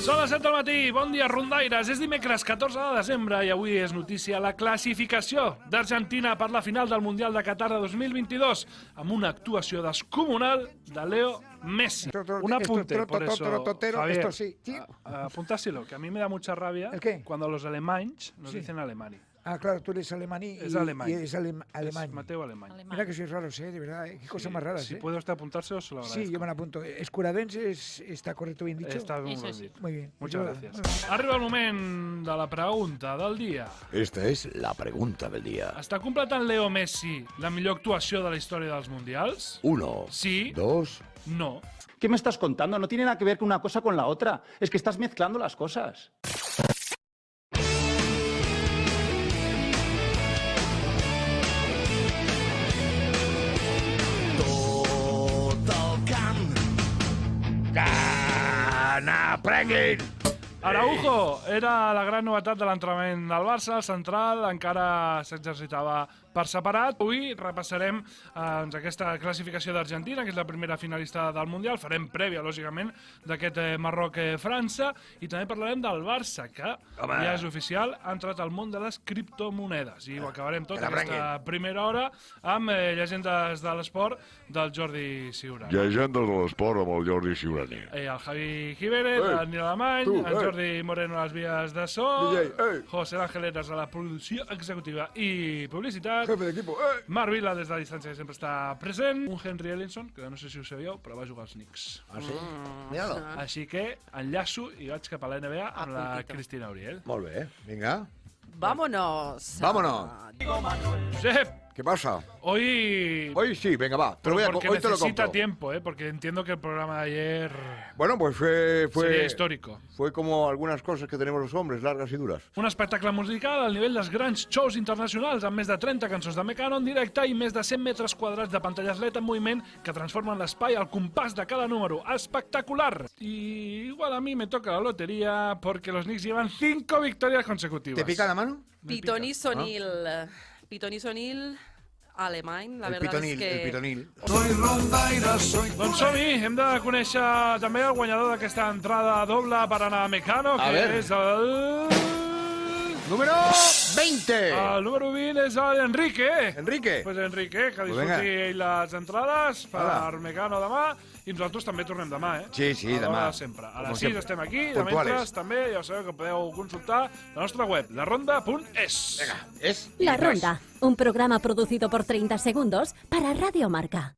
Són les 7 del matí, bon dia, rondaires. És dimecres 14 de desembre i avui és notícia la classificació d'Argentina per la final del Mundial de Qatar de 2022 amb una actuació descomunal de Leo Messi. Un apunte, por eso, Javier, apuntáselo, que a mí me da mucha rabia cuando los alemanys nos dicen alemany. Ah, claro, tú eres alemaní es alemán. Y es alemán. Es Mateo Alemany. Mira que sois raros, de verdad. Qué cosas más raras, Si puede usted apuntárselo, se lo agradezco. Sí, yo me lo apunto. Escuradense está correcto, bien dicho. Está muy bien dit. Muy bien. Muchas gracias. Arriba el moment de la pregunta del dia. Esta és la pregunta del dia. Està completant Leo Messi la millor actuació de la història dels Mundials? 1, Sí. 2... No. ¿Qué me estás contando? No tiene nada que ver con una cosa con la otra. Es que estás mezclando las cosas. Prenguin! Araujo era la gran novetat de l'entrenament del Barça. El central encara s'exercitava per separat. Avui repassarem aquesta classificació d'Argentina, que és la primera finalista del Mundial. Farem prèvia, lògicament, d'aquest Marroc-França. I també parlarem del Barça, que ja és oficial, ha entrat al món de les criptomonedes. I ho acabarem tot aquesta primera hora amb llegendes de l'esport del Jordi Ciurana. Llegendes de l'esport amb el Jordi Ciurana. El Javi Jiménez, el Nil Alemany, en Jordi Moreno a les vies de so, José Ángel Heras a la producció executiva i publicitat, Jefe d'equipo, Marc Vila des de la distància que sempre està present, un Henry Ellenson, que no sé si ho sabíeu, però va jugar als Knicks. Ah, sí? Mira-lo. Així que enllaço i vaig cap a la NBA amb la Cristina Uriel. Molt bé, vinga. Vámonos. Vámonos. Josep, ¿Qué pasa? hoy Sí, venga, va. porque Hoy te lo necesita compro. tiempo, porque entiendo que el programa de ayer Bueno, pues sería fue histórico. Fue como algunas cosas que tenemos los hombres, largas y duras. Un espectacle musical al nivell dels grans shows internacionals, amb més de 30 cançons de Mecano en directe i més de 100 metres quadrats de pantalles LED en moviment que transformen l'espai al compàs de cada número. Espectacular! Y igual a mí me toca la lotería porque los Knicks llevan 5 victorias consecutivas. ¿Te pica la mano? Pitoni Sonil. Pitoni Sonil, alemany, la El verdad pitonil, es que... el pitonil. Doncs som-hi, hem de conèixer també el guanyador d'aquesta entrada doble per anar a Mecano, que és el... Número 20. El número 20 és l'Enrique. Enrique. Pues Enrique, que disfruti ell les entrades per Mecano demà. I nosaltres també tornem demà, Sí, demà. Sempre. A Com les 6 sempre. estem aquí. De Puntuales. mentre també ja sabeu que podeu consultar la nostra web, laronda.es. Venga, es... La Ronda, un programa producido por 30 segundos para Radio Marca.